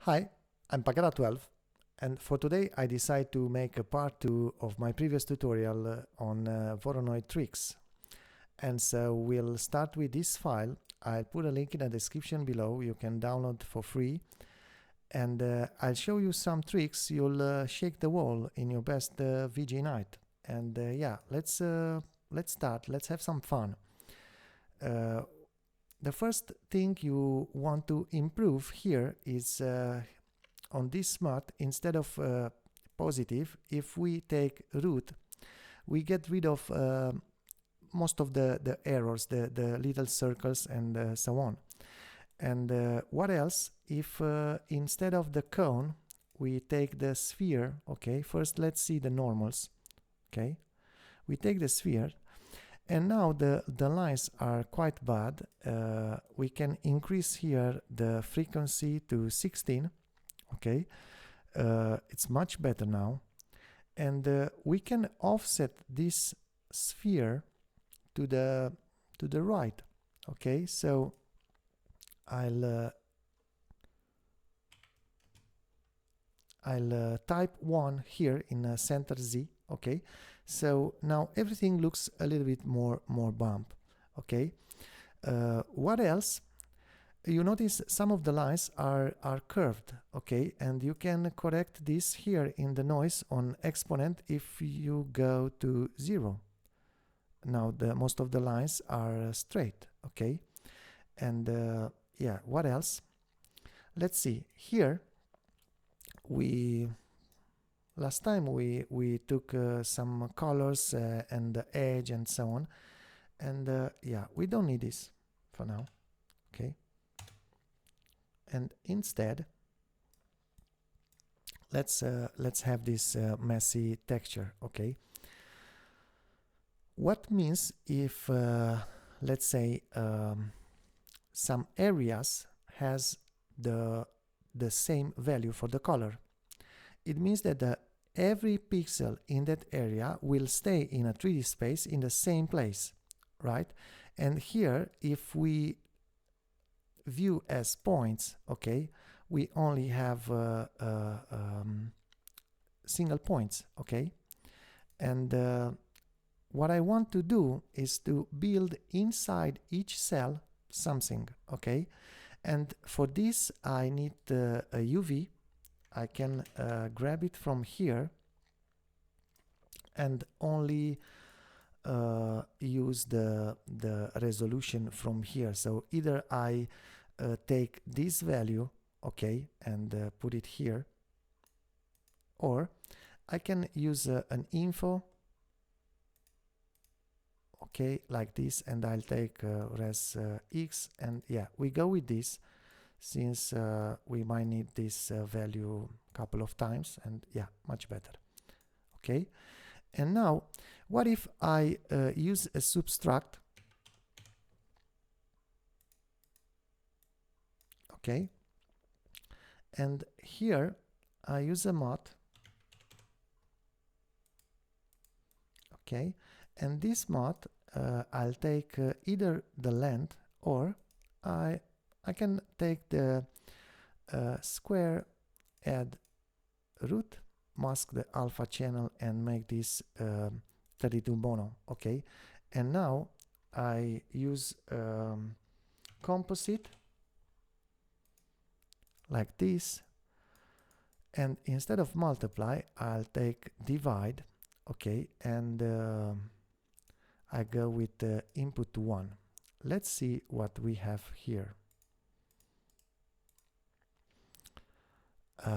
Hi, I'm Pagara12, and for today I decide to make a part 2 of my previous tutorial on Voronoi tricks. And so we'll start with this file. I'll put a link in the description below, you can download for free. And I'll show you some tricks, you'll shake the wall in your best VG night. And yeah, let's start, let's have some fun. The first thing you want to improve here is on this smart, instead of positive, if we take root, we get rid of most of the errors, the little circles and so on. And what else, if instead of the cone we take the sphere, okay, first let's see the normals, okay, we take the sphere. And now the lines are quite bad. We can increase here the frequency to 16. Okay, it's much better now. And we can offset this sphere to the right. Okay, so I'll type 1 here in center Z. Okay, so now everything looks a little bit more bump. Okay, what else? You notice some of the lines are curved. Okay, and you can correct this here in the noise on exponent if you go to 0. Now most of the lines are straight. Okay, and yeah, what else? Let's see here. Last time we took some colors and the edge and so on, and yeah, we don't need this for now. Okay, and instead let's have this messy texture. Okay, what means if let's say some areas has the same value for the color? It means that every pixel in that area will stay in a 3D space in the same place, right? And here, if we view as points, okay, we only have single points, okay? And what I want to do is to build inside each cell something, okay? And for this I need a UV. I can grab it from here and only use the resolution from here. So either I take this value, okay, and put it here, or I can use an info, okay, like this, and I'll take res x, and yeah, we go with this since we might need this value a couple of times, and yeah, much better. Okay, and now what if I use a subtract? Okay, and here I use a mod. Okay, and this mod I'll take either the length, or I can take the square, add root, mask the alpha channel, and make this 32 mono. Okay, and now I use composite like this, and instead of multiply I'll take divide. Okay, and I go with the input 1. Let's see what we have here.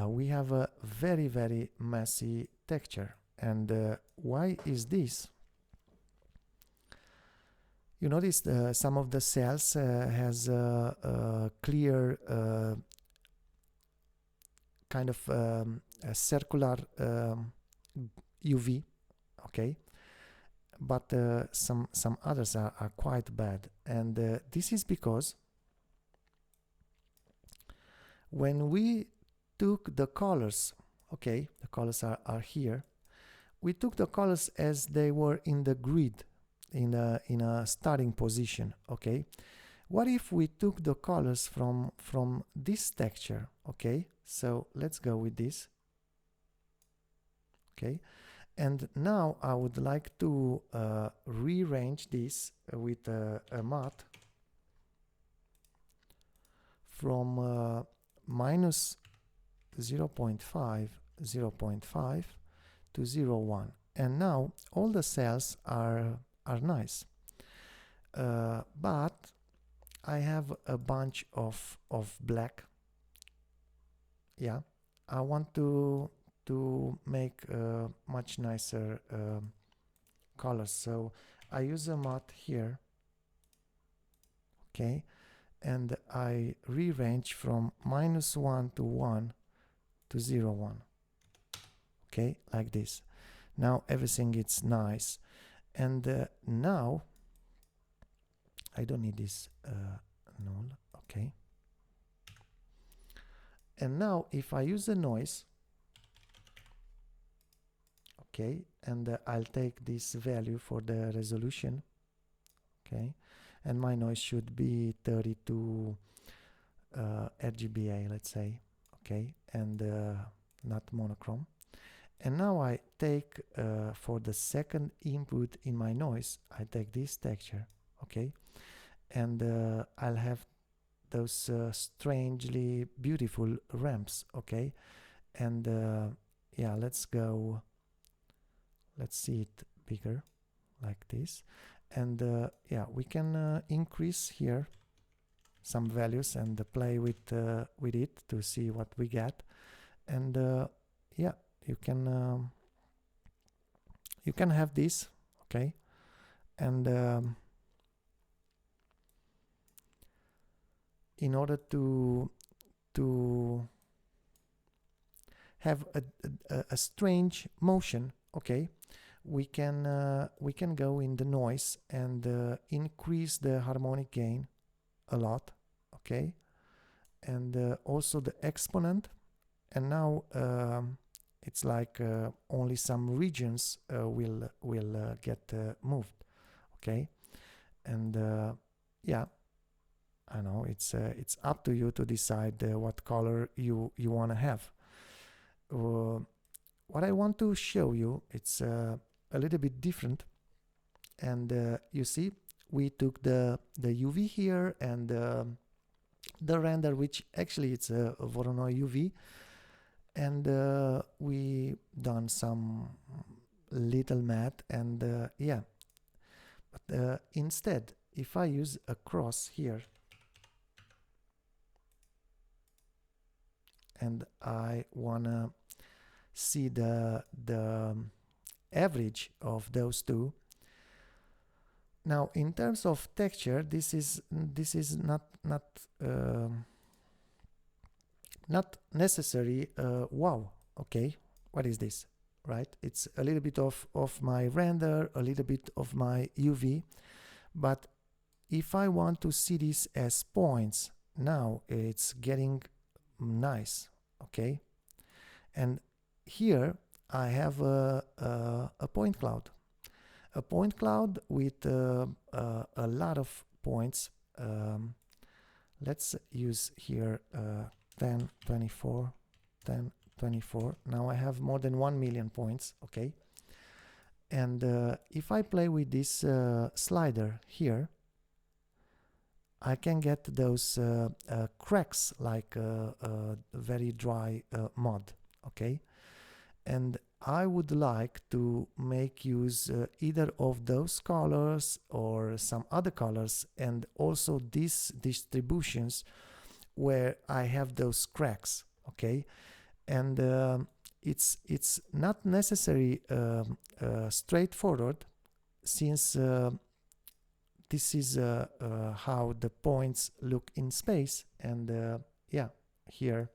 We have a very messy texture. And why is this? You notice some of the cells has a clear kind of a circular UV, okay, but some others are quite bad, and this is because when we took the colors, okay, the colors are here, we took the colors as they were in the grid, in a starting position. Okay, what if we took the colors from this texture? Okay, So let's go with this. Okay, and now I would like to rearrange this with a math from minus 0.5, 0.5 to 0.1, and now all the cells are nice, but I have a bunch of black. Yeah, I want to make much nicer colors, so I use a matte here. Okay, and I rearrange from -1 to 1 to 0.1. Okay, like this. Now everything is nice, and now I don't need this null. Okay, and now if I use the noise, okay, and I'll take this value for the resolution. Okay, and my noise should be 32 RGBA, let's say. Okay, and not monochrome. And now I take for the second input in my noise, I take this texture. Okay, and I'll have those strangely beautiful ramps. Okay, and yeah, let's go, let's see it bigger like this, and yeah, we can increase here some values and play with it to see what we get. And yeah, you can have this. Okay, and in order to have a strange motion, okay, we can go in the noise and increase the harmonic gain a lot. Okay, and also the exponent, and now it's like only some regions will get moved. Okay, and yeah, I know it's up to you to decide what color you want to have. What I want to show you, it's a little bit different, and you see we took the UV here and the render, which actually it's a Voronoi UV, and we done some little math, and yeah, but instead if I use a cross here and I wanna see the average of those two. Now in terms of texture, this is not necessary. Wow, okay, what is this, right? It's a little bit of my render, a little bit of my UV, but if I want to see this as points, now it's getting nice. Okay, and here I have a point cloud, with a lot of points. Let's use here 10, 24, 10, 24. Now I have more than 1 million points. Okay, and if I play with this slider here, I can get those cracks like a very dry mud. Okay, and I would like to make use either of those colors or some other colors, and also these distributions where I have those cracks. Okay, and it's not necessary straightforward, since this is how the points look in space, and yeah, here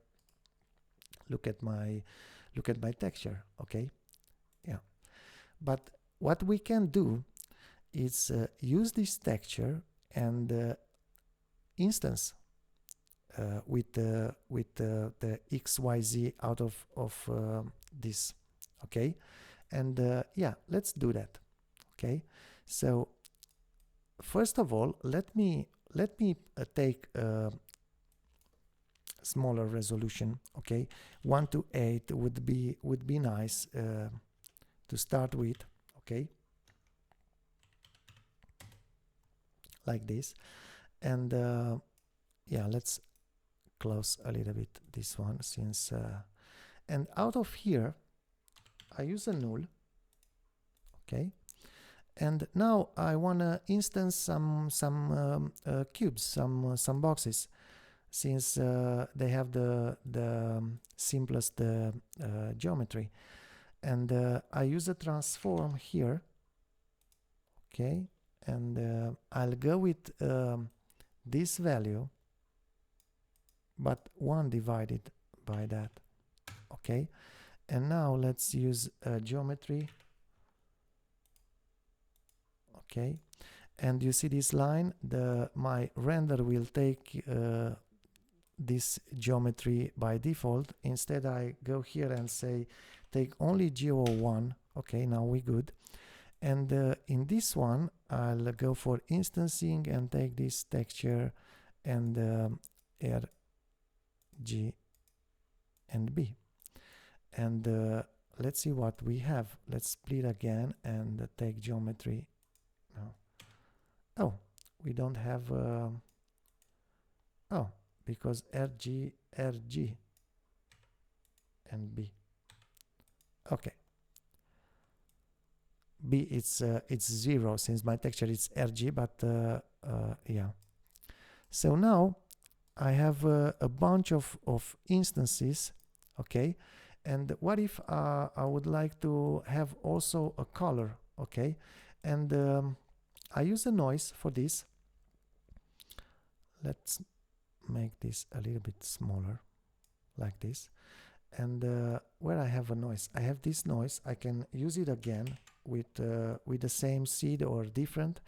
look at my texture. Okay, yeah, but what we can do is use this texture and instance with the XYZ out of this. Okay, and yeah, let's do that. Okay, so first of all, let me take smaller resolution. Okay, 1 to 8 would be nice to start with. Okay, like this. And yeah, let's close a little bit this one, since and out of here I use a null. Okay, and now I want to instance some cubes, some boxes, since they have the simplest geometry. And I use a transform here. Okay, and I'll go with this value, but 1 divided by that. Okay, and now let's use geometry. Okay, and you see this line, my render will take this geometry by default. Instead I go here and say take only geo1. Okay, now we good. And in this one I'll go for instancing and take this texture and R, G and B. And let's see what we have. Let's split again and take geometry. No. Oh, we don't have oh, because RG and B. Okay, B it's 0 since my texture is RG, but yeah. So now I have a bunch of instances. Okay, and what if I would like to have also a color? Okay, and I use a noise for this. Let's make this a little bit smaller, like this. And where I have a noise, I have this noise. I can use it again with the same seed or different.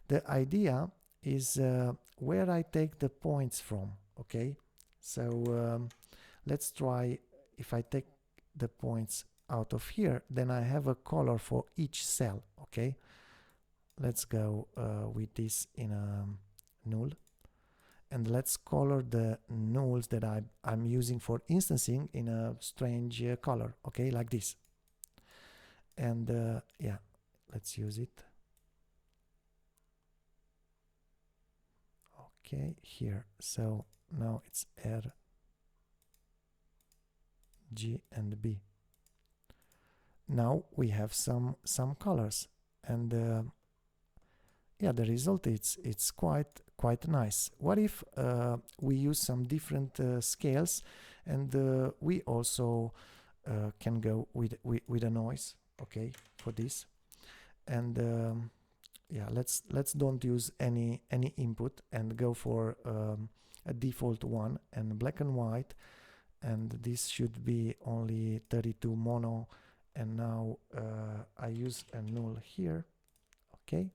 The idea is where I take the points from. Okay, so let's try. If I take the points out of here, then I have a color for each cell. Okay, let's go with this in a null, and let's color the nulls that I'm using for instancing in a strange color. Okay, like this. And yeah, let's use it. Okay, here. So now it's R, G and B. Now we have some colors, and yeah, the result it's quite nice. What if we use some different scales, and we also can go with a noise. Okay, for this. And yeah, let's don't use any input and go for a default one and black and white, and this should be only 32 mono. And now I use a null here. Okay,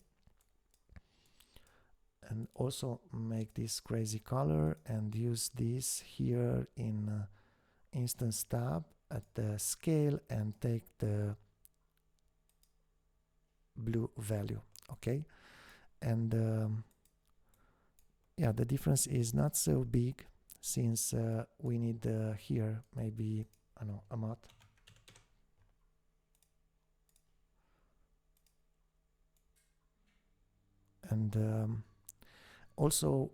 and also make this crazy color and use this here in instance tab at the scale and take the blue value. Okay, and yeah, the difference is not so big, since we need here maybe, I don't know, a matte. And also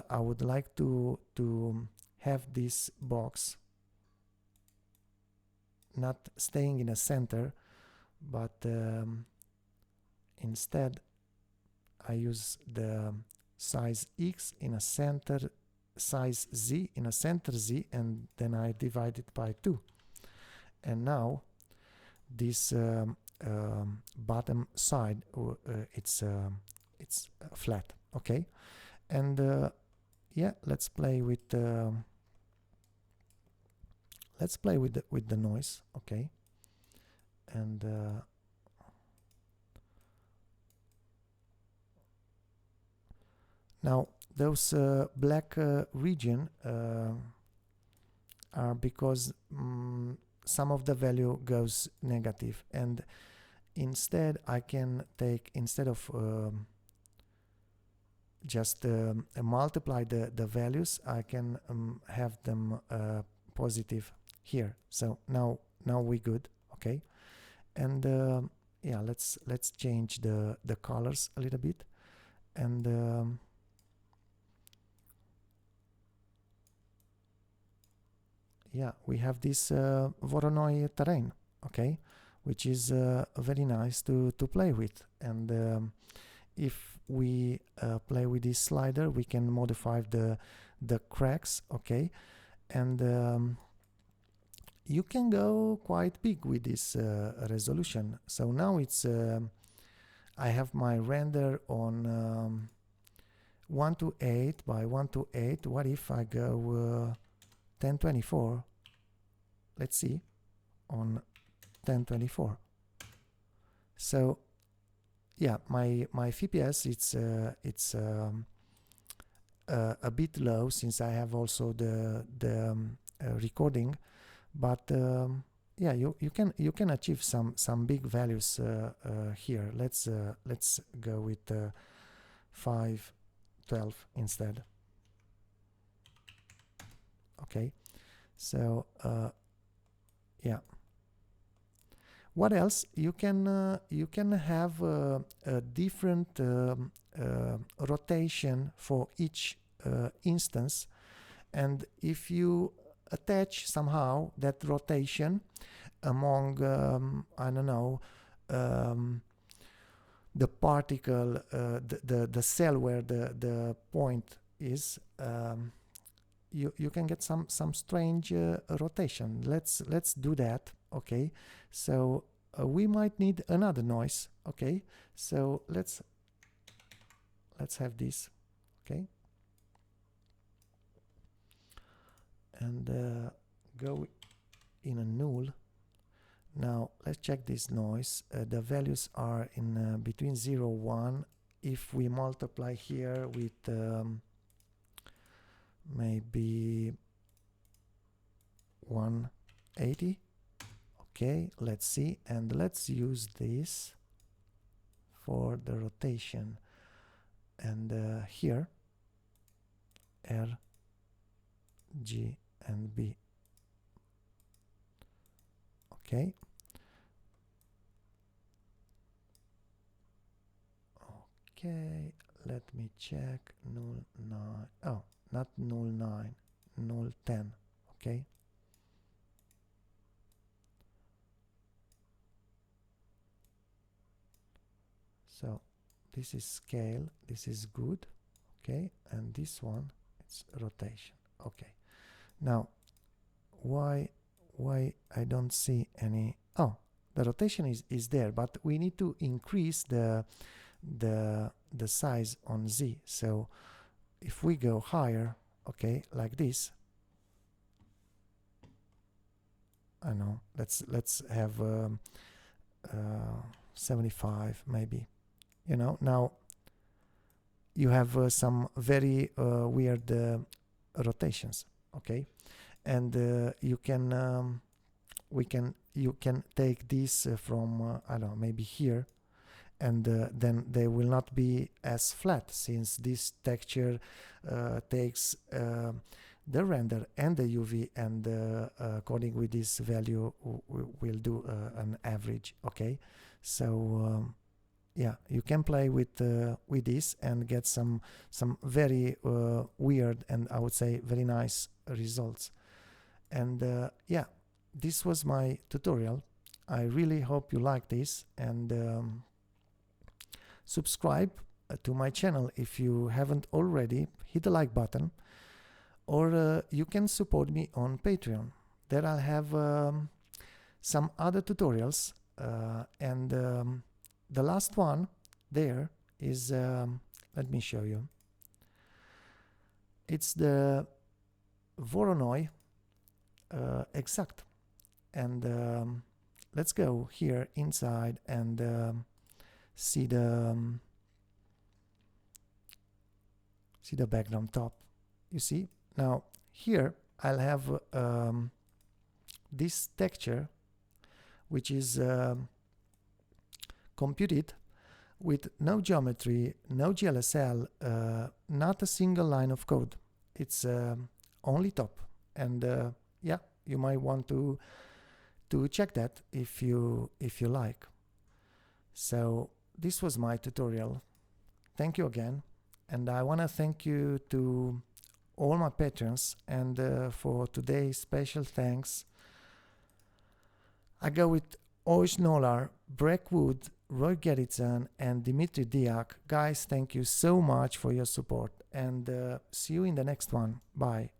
I would like to have this box not staying in a center, but instead I use the size X in a center, size Z in a center Z, and then I divide it by 2. And now this bottom side it's flat. Okay, and yeah, let's play with the noise. Okay, and now those black region are because some of the value goes negative, and instead I can take, instead of just multiply the values, I can have them positive here. So now we good, okay? And yeah, let's change the colors a little bit, and yeah, we have this Voronoi terrain, okay, which is very nice to play with. And if we play with this slider, we can modify the cracks, okay, and you can go quite big with this resolution. So now it's I have my render on 1 to 8 by 1 to 8. What if I go 1024? Let's see, on 1024. So yeah, my FPS it's a bit low, since I have also the recording, but yeah, you can achieve some big values here. Let's go with 512 instead. Okay, so yeah. What else? You can have a different rotation for each instance, and if you attach somehow that rotation among I don't know, the particle, the cell where the point is, you can get some strange rotation. Let's do that. Okay, so we might need another noise. Okay, so let's have this. Okay, and go in a null. Now let's check this noise. The values are in between 0 1. If we multiply here with maybe 180. Okay, let's see, and let's use this for the rotation. And here, R, G, and B. Okay. Okay, let me check. Null 9. Oh, not null 9, null 10. Okay. So this is scale, this is good, okay, and this one, it's rotation. Okay, now why I don't see any? Oh, the rotation is there, but we need to increase the size on Z. So if we go higher, okay, like this, I know, let's have 75 maybe. You know, now you have some very weird rotations, okay, and you can take this from I don't know, maybe here, and then they will not be as flat, since this texture takes the render and the UV, and according with this value we'll do an average. Okay, so yeah, you can play with this and get some very weird, and I would say very nice results. And yeah, this was my tutorial. I really hope you like this, and subscribe to my channel if you haven't already. Hit the like button, or you can support me on Patreon. There I'll have some other tutorials, and the last one there is, let me show you. It's the Voronoi exact, and let's go here inside and see the background top. You see, now here I'll have this texture, which is computed with no geometry, no GLSL, not a single line of code. It's only top. And yeah, you might want to check that if you like. So this was my tutorial. Thank you again, and I want to thank you to all my patrons, and for today's special thanks I go with Oj Nolar, Breckwood, Roy Gerritsen and Dimitri Diak. Guys, thank you so much for your support, and see you in the next one. Bye.